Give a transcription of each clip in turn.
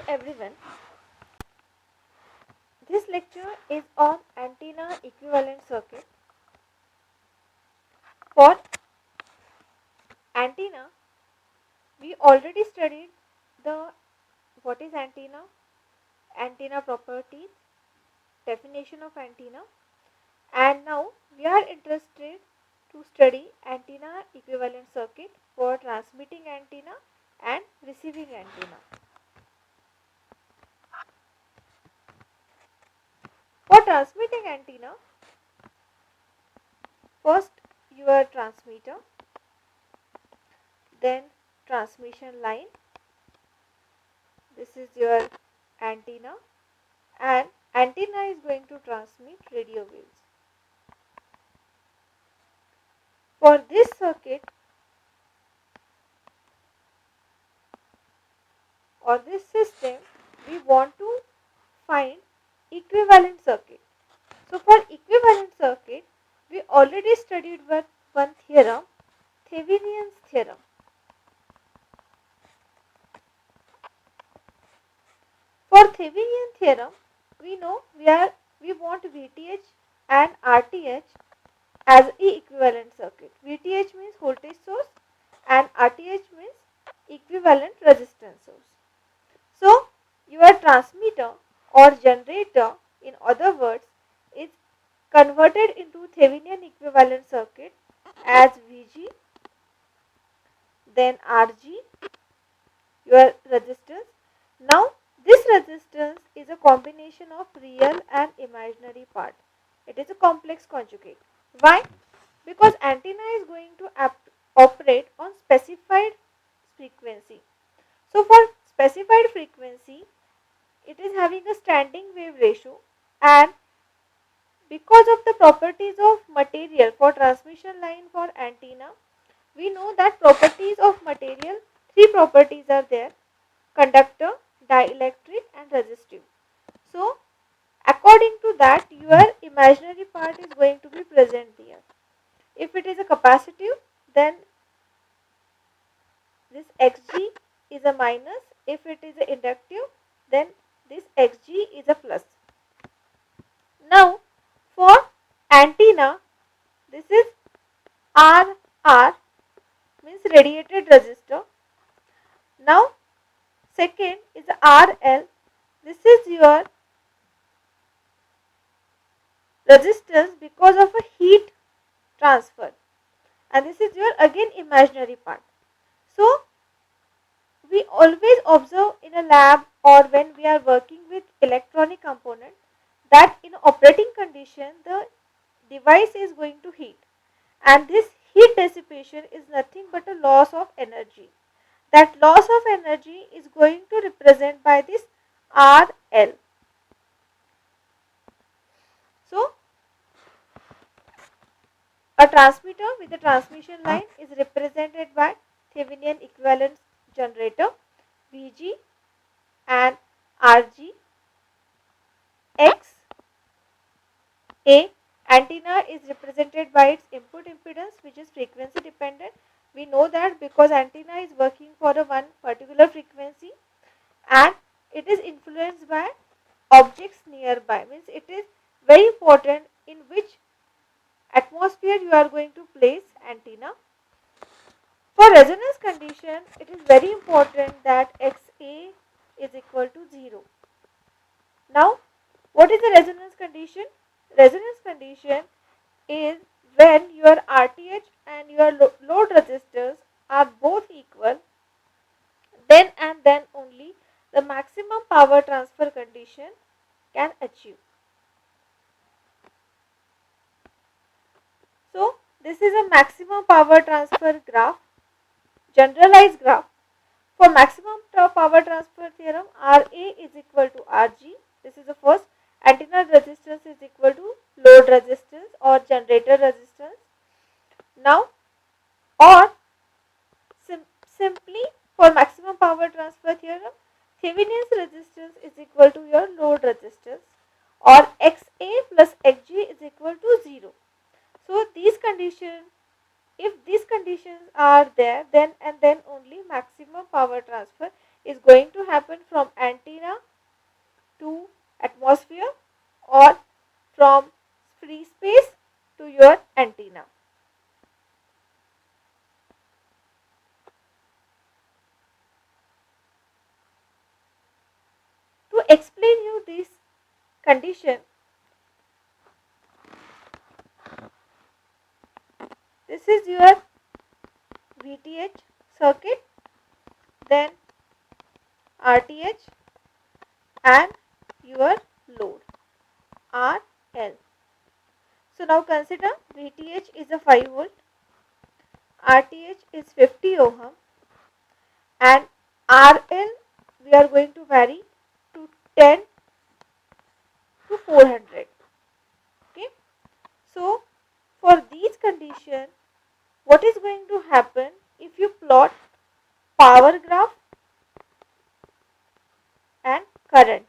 everyone. This lecture is on antenna equivalent circuit. For antenna, we already studied the what is antenna properties, definition of antenna, and now we are interested to study antenna equivalent circuit for transmitting antenna and receiving antenna. For transmitting antenna, first your transmitter, then transmission line. This is your antenna, and antenna is going to transmit radio waves. For this circuit or this system, we want to find equivalent circuit. So for equivalent circuit, we already studied one theorem, Thevenin's theorem. For Thevenin theorem, we know we want VTH and RTH as equivalent circuit. VTH means voltage source and RTH means equivalent resistance source. So your transmitter or generator, in other words, is converted into Thevenin equivalent circuit as VG, then RG, your resistance. Now this resistance is a combination of real and imaginary part. It is a complex conjugate. Why? Because antenna is going to operate on specified frequency. So for specified frequency, it is having a standing wave ratio, and because of the properties of material for transmission line for antenna, we know that properties of material, three properties are there: conductor, dielectric and resistive. So according to that, your imaginary part is going to be present there. If it is a capacitive, then this Xg is a minus. If it is a inductive, then this Xg is a plus. Now for antenna, this is RR, means radiated resistor. Now second is RL. This is your resistance because of a heat transfer, and this is your again imaginary part. So we always observe in a lab or when we are working with electronic component that in operating condition the device is going to heat, and this heat dissipation is nothing but a loss of energy. That loss of energy is going to represent by this RL. So a transmitter with a transmission line is represented by Thevenin equivalent generator VG and RG. X A antenna is represented by its input impedance, which is frequency dependent. We know that because antenna is working for a one particular frequency, and it is influenced by objects nearby, means it is very important in which atmosphere you are going to place antenna. For resonance condition, it is very important that Xa is equal to 0. Now what is the resonance condition? Resonance condition is when your RTH and your load resistors are both equal, then and then only the maximum power transfer condition can achieve. So this is a maximum power transfer graph, generalized graph. For maximum power transfer theorem, Ra is equal to Rg. This is the first. Antenna resistance is equal to load resistance or generator resistance. Now, or simply for maximum power transfer theorem, Thevenin's resistance is equal to your load resistance, or Xa plus Xg is equal to 0. So these conditions, if these conditions are there, then and then only maximum power transfer is going to happen from antenna condition, this is your VTH circuit, then RTH and your load RL. So now consider VTH is a 5 volt, RTH is 50 ohm and RL we are going to vary to 10 to 400. Okay. So for these conditions, what is going to happen if you plot power graph and current?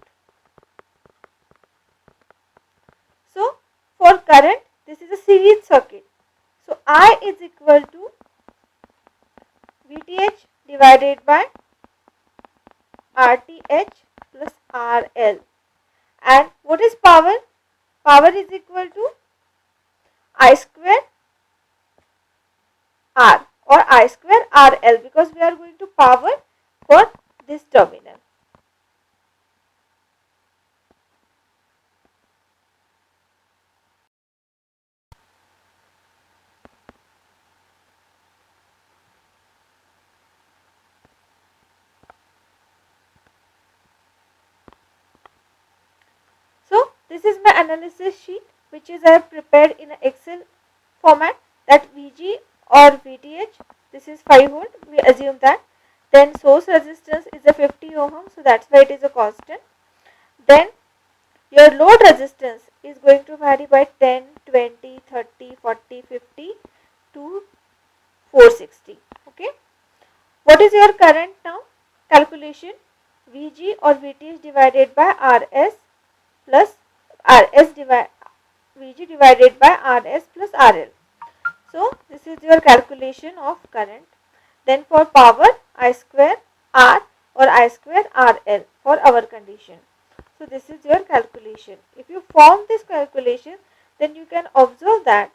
So for current, this is a series circuit. So I is equal to VTH divided by RTH plus RL. And what is power? Power is equal to I square R or I square RL, because we are going to power for this terminal. So this is my analysis sheet, which is I have prepared in an Excel format, that VG or VTH, this is 5 volt, we assume that. Then source resistance is a 50 ohm, so that's why it is a constant. Then your load resistance is going to vary by 10, 20, 30, 40, 50 to 460. Okay. What is your current now? Calculation, VG or VTH divided by RS plus VG divided by RS plus RL. So this is your calculation of current. Then for power, I square R or I square RL for our condition. So this is your calculation. If you form this calculation, then you can observe that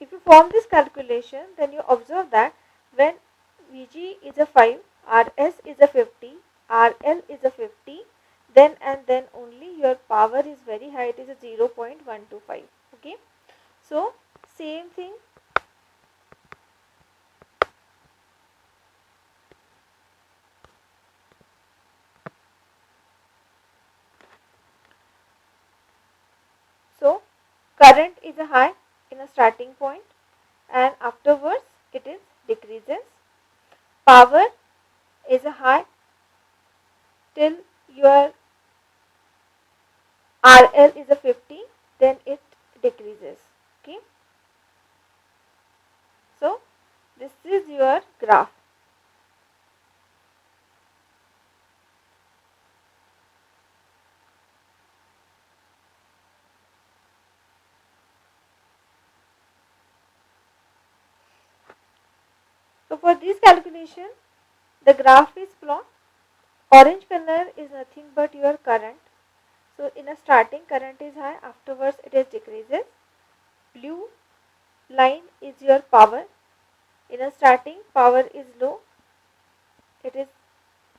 if you form this calculation, then you observe that when VG is a 5, RS is a 50, RL is a 50, then and then only your power is very high, it is a 0.125. Okay. So same thing. So current is a high in a starting point and afterwards it is decreases. Power is a high till your RL is a 50, then it decreases. Okay. So this is your graph. So for this calculation, the graph is plot. Orange color is nothing but your current. So in a starting, current is high, afterwards it is decreases. Blue line is your power. In a starting, power is low, it is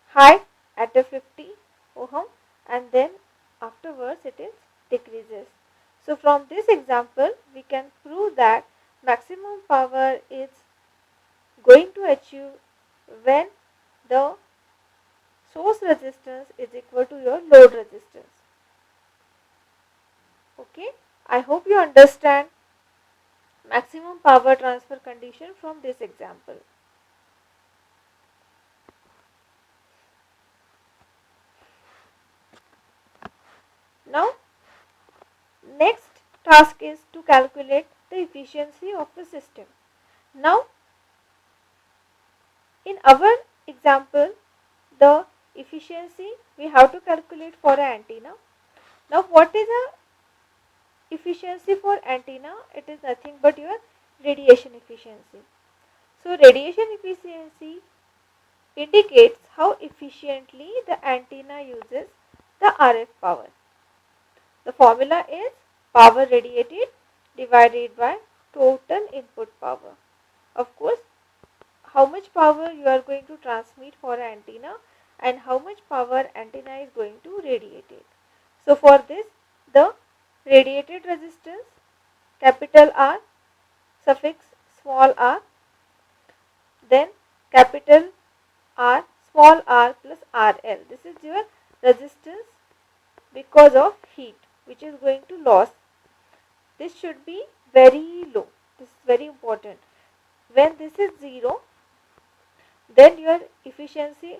high at a 50 ohm and then afterwards it is decreases. So from this example, we can prove that maximum power is going to achieve when the source resistance is equal to your load resistance. Okay, I hope you understand maximum power transfer condition from this example. Now, next task is to calculate the efficiency of the system. Now, in our example, the efficiency we have to calculate for an antenna. Now, what is a efficiency for antenna? It is nothing but your radiation efficiency. So, radiation efficiency indicates how efficiently the antenna uses the RF power. The formula is power radiated divided by total input power. Of course, how much power you are going to transmit for an antenna and how much power antenna is going to radiate it. So for this, the radiated resistance, capital R suffix small r, then capital R small r plus RL. This is your resistance because of heat which is going to loss. This should be very low. This is very important. When this is 0, then your efficiency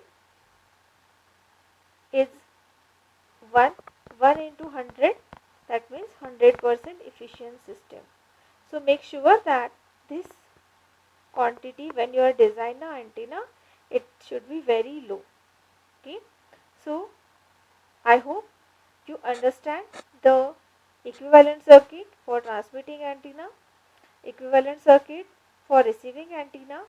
is 1, 1 into 100, that means 100% efficient system. So make sure that this quantity when you are designing an antenna, it should be very low. Okay. So I hope you understand the equivalent circuit for transmitting antenna, equivalent circuit for receiving antenna,